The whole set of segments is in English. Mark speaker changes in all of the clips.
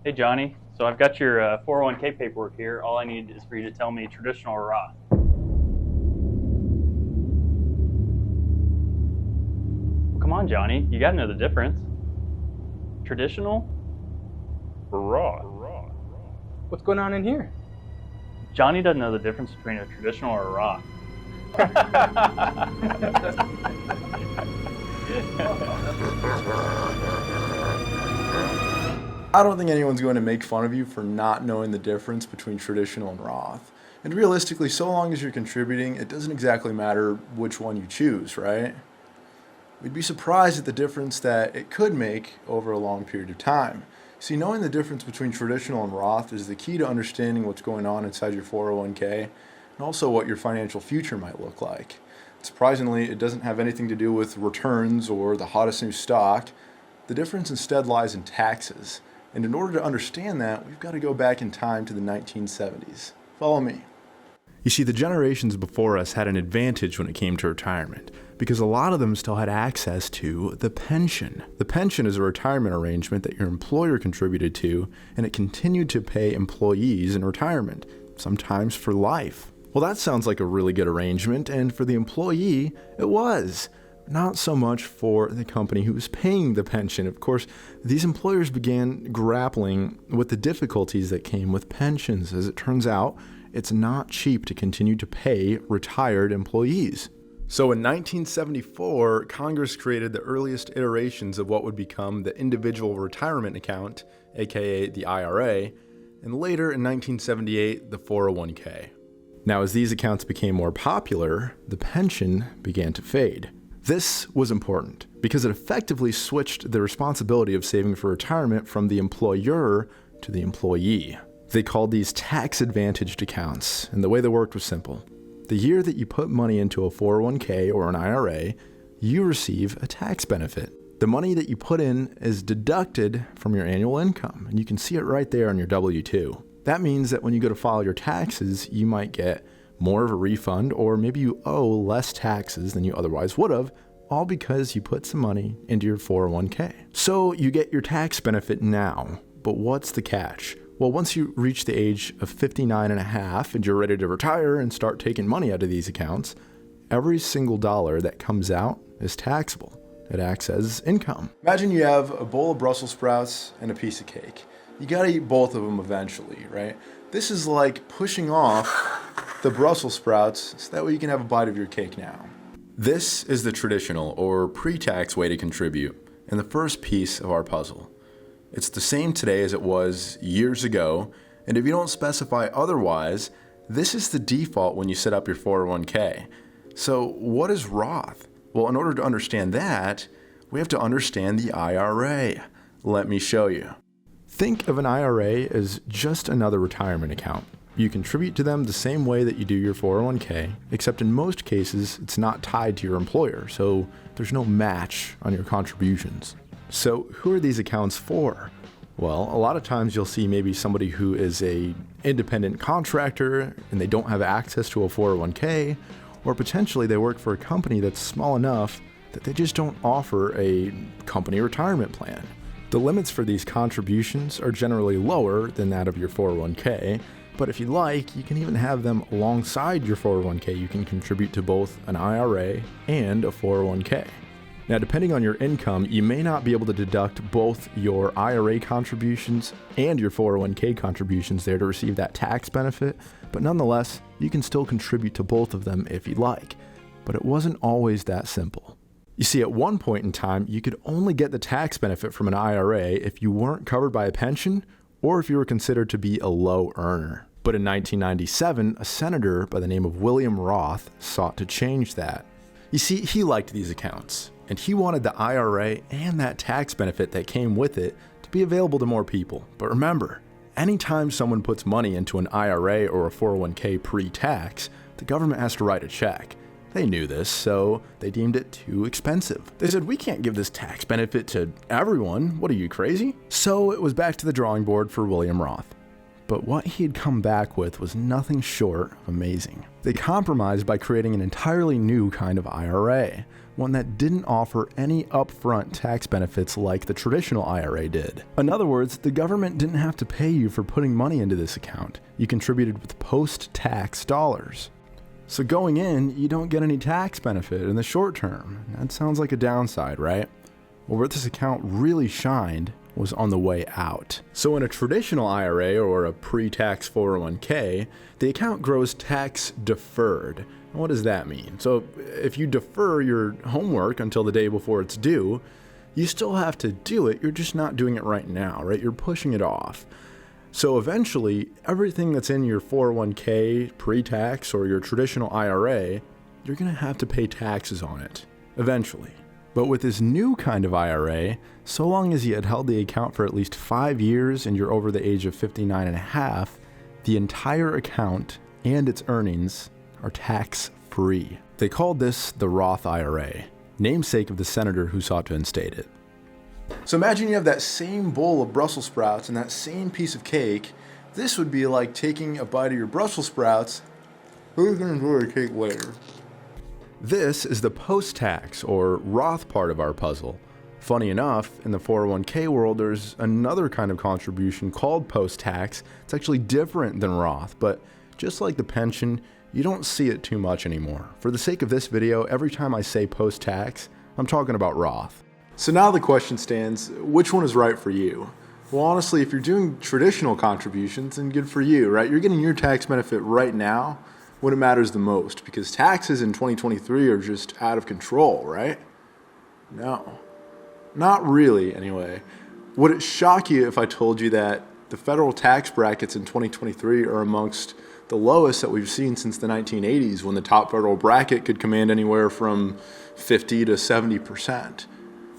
Speaker 1: Hey, Johnny. So I've got your 401k paperwork here. All I need is for you to tell me traditional or Roth. Well, come on, Johnny. You got to know the difference. Traditional or Roth?
Speaker 2: What's going on in here?
Speaker 1: Johnny doesn't know the difference between a traditional or a Roth.
Speaker 3: I don't think anyone's going to make fun of you for not knowing the difference between traditional and Roth. And realistically, so long as you're contributing, it doesn't exactly matter which one you choose, right? We'd be surprised at the difference that it could make over a long period of time. See, knowing the difference between traditional and Roth is the key to understanding what's going on inside your 401k and also what your financial future might look like. Surprisingly, it doesn't have anything to do with returns or the hottest new stock. The difference instead lies in taxes. And in order to understand that, we've got to go back in time to the 1970s. Follow me. You see, the generations before us had an advantage when it came to retirement because a lot of them still had access to the pension. The pension is a retirement arrangement that your employer contributed to, and it continued to pay employees in retirement, sometimes for life. Well, that sounds like a really good arrangement, and for the employee, it was. Not so much for the company who was paying the pension. Of course, these employers began grappling with the difficulties that came with pensions. As it turns out, it's not cheap to continue to pay retired employees. So in 1974, Congress created the earliest iterations of what would become the individual retirement account, aka the IRA, and later in 1978, the 401k. Now, as these accounts became more popular, the pension began to fade. This was important because it effectively switched the responsibility of saving for retirement from the employer to the employee. They called these tax-advantaged accounts, and the way they worked was simple. The year that you put money into a 401k or an IRA, you receive a tax benefit. The money that you put in is deducted from your annual income, and you can see it right there on your W-2. That means that when you go to file your taxes, you might get more of a refund, or maybe you owe less taxes than you otherwise would have, all because you put some money into your 401k. So you get your tax benefit now, but what's the catch? Well, once you reach the age of 59 and a half and you're ready to retire and start taking money out of these accounts, every single dollar that comes out is taxable. It acts as income. Imagine you have a bowl of Brussels sprouts and a piece of cake. You gotta eat both of them eventually, right? This is like pushing off the Brussels sprouts so that way you can have a bite of your cake now. This is the traditional or pre-tax way to contribute, and the first piece of our puzzle. It's the same today as it was years ago, and if you don't specify otherwise, this is the default when you set up your 401k. So what is Roth? Well, in order to understand that, we have to understand the IRA. Let me show you. Think of an IRA as just another retirement account. You contribute to them the same way that you do your 401k, except in most cases, it's not tied to your employer, so there's no match on your contributions. So who are these accounts for? Well, a lot of times you'll see maybe somebody who is an independent contractor and they don't have access to a 401k, or potentially they work for a company that's small enough that they just don't offer a company retirement plan. The limits for these contributions are generally lower than that of your 401k, but if you like, you can even have them alongside your 401k. You can contribute to both an IRA and a 401k. Now, depending on your income, you may not be able to deduct both your IRA contributions and your 401k contributions there to receive that tax benefit, but nonetheless, you can still contribute to both of them if you like. But it wasn't always that simple. You see, at one point in time, you could only get the tax benefit from an IRA if you weren't covered by a pension or if you were considered to be a low earner. But in 1997, a senator by the name of William Roth sought to change that. You see, he liked these accounts, and he wanted the IRA and that tax benefit that came with it to be available to more people. But remember, anytime someone puts money into an IRA or a 401k pre-tax, the government has to write a check. They knew this, so they deemed it too expensive. They said, we can't give this tax benefit to everyone. What are you, crazy? So it was back to the drawing board for William Roth. But what he had come back with was nothing short of amazing. They compromised by creating an entirely new kind of IRA, one that didn't offer any upfront tax benefits like the traditional IRA did. In other words, the government didn't have to pay you for putting money into this account. You contributed with post-tax dollars. So going in, you don't get any tax benefit in the short term. That sounds like a downside, right? Well, where this account really shined was on the way out. So in a traditional IRA or a pre-tax 401k, the account grows tax deferred. What does that mean? So if you defer your homework until the day before it's due, you still have to do it, you're just not doing it right now, right? You're pushing it off. So eventually, everything that's in your 401k pre-tax or your traditional IRA, you're gonna have to pay taxes on it, eventually. But with this new kind of IRA, so long as you had held the account for at least 5 years and you're over the age of 59 and a half, the entire account and its earnings are tax-free. They called this the Roth IRA, namesake of the senator who sought to instate it. So imagine you have that same bowl of Brussels sprouts and that same piece of cake. This would be like taking a bite of your Brussels sprouts. Who's gonna enjoy a cake later? This is the post-tax or Roth part of our puzzle. Funny enough, in the 401k world, there's another kind of contribution called post-tax. It's actually different than Roth, but just like the pension, you don't see it too much anymore. For the sake of this video, every time I say post-tax, I'm talking about Roth. So now the question stands, which one is right for you? Well, honestly, if you're doing traditional contributions, then good for you, right? You're getting your tax benefit right now when it matters the most, because taxes in 2023 are just out of control, right? No, not really anyway. Would it shock you if I told you that the federal tax brackets in 2023 are amongst the lowest that we've seen since the 1980s, when the top federal bracket could command anywhere from 50 to 70%?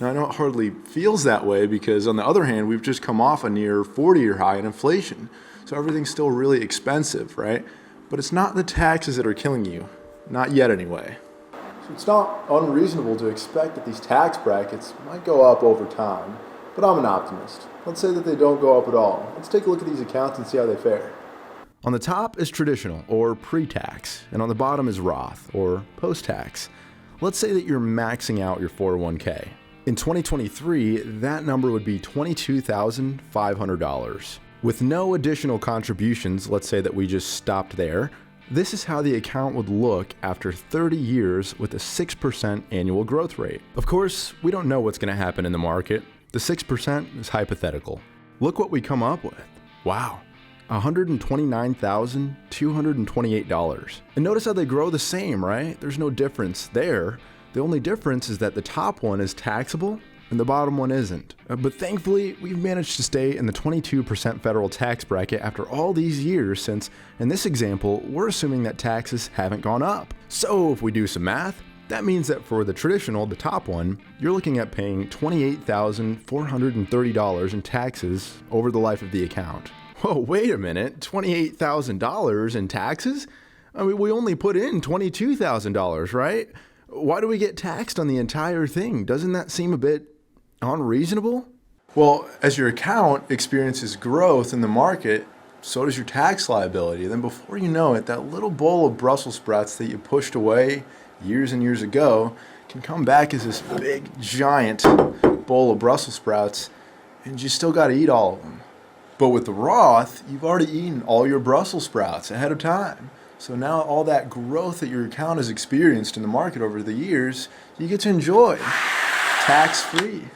Speaker 3: Now, I know it hardly feels that way because, on the other hand, we've just come off a near 40-year high in inflation. So everything's still really expensive, right? But it's not the taxes that are killing you. Not yet, anyway. So it's not unreasonable to expect that these tax brackets might go up over time. But I'm an optimist. Let's say that they don't go up at all. Let's take a look at these accounts and see how they fare. On the top is traditional, or pre-tax, and on the bottom is Roth, or post-tax. Let's say that you're maxing out your 401k. In 2023, that number would be $22,500. With no additional contributions, let's say that we just stopped there, this is how the account would look after 30 years with a 6% annual growth rate. Of course, we don't know what's going to happen in the market. The 6% is hypothetical. Look what we come up with. Wow, $129,228. And notice how they grow the same, right? There's no difference there. The only difference is that the top one is taxable and the bottom one isn't. But thankfully, we've managed to stay in the 22% federal tax bracket after all these years, since in this example, we're assuming that taxes haven't gone up. So if we do some math, that means that for the traditional, the top one, you're looking at paying $28,430 in taxes over the life of the account. Whoa, wait a minute, $28,000 in taxes? I mean, we only put in $22,000, right? Why do we get taxed on the entire thing? Doesn't that seem a bit unreasonable? Well, as your account experiences growth in the market, so does your tax liability. Then before you know it, that little bowl of Brussels sprouts that you pushed away years and years ago can come back as this big, giant bowl of Brussels sprouts, and you still got to eat all of them. But with the Roth, you've already eaten all your Brussels sprouts ahead of time. So now all that growth that your account has experienced in the market over the years, you get to enjoy tax-free.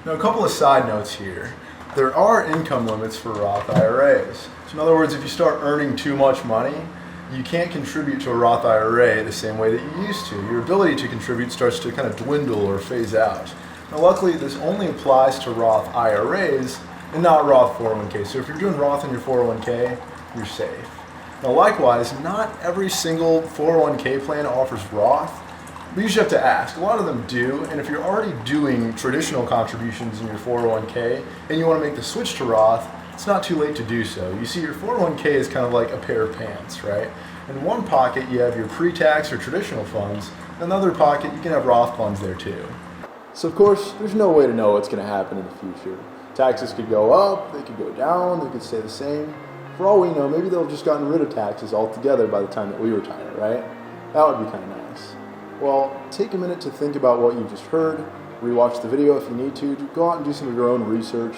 Speaker 3: Now, a couple of side notes here. There are income limits for Roth IRAs. So in other words, if you start earning too much money, you can't contribute to a Roth IRA the same way that you used to. Your ability to contribute starts to kind of dwindle or phase out. Now, luckily, this only applies to Roth IRAs and not Roth 401k. So if you're doing Roth in your 401k, you're safe. Now, likewise, not every single 401k plan offers Roth. We usually have to ask. A lot of them do, and if you're already doing traditional contributions in your 401k and you want to make the switch to Roth, it's not too late to do so. You see, your 401k is kind of like a pair of pants, right? In one pocket, you have your pre-tax or traditional funds. In another pocket, you can have Roth funds there too. So of course, there's no way to know what's going to happen in the future. Taxes could go up, they could go down, they could stay the same. For all we know, maybe they'll have just gotten rid of taxes altogether by the time that we retire, right? That would be kind of nice. Well, take a minute to think about what you just heard, rewatch the video if you need to, go out and do some of your own research.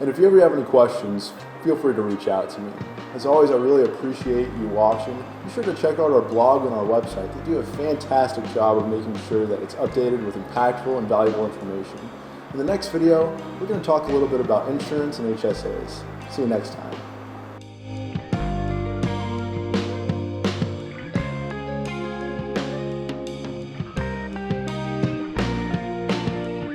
Speaker 3: And if you ever have any questions, feel free to reach out to me. As always, I really appreciate you watching. Be sure to check out our blog and our website. They do a fantastic job of making sure that it's updated with impactful and valuable information. In the next video, we're going to talk a little bit about insurance and HSAs. See you next time.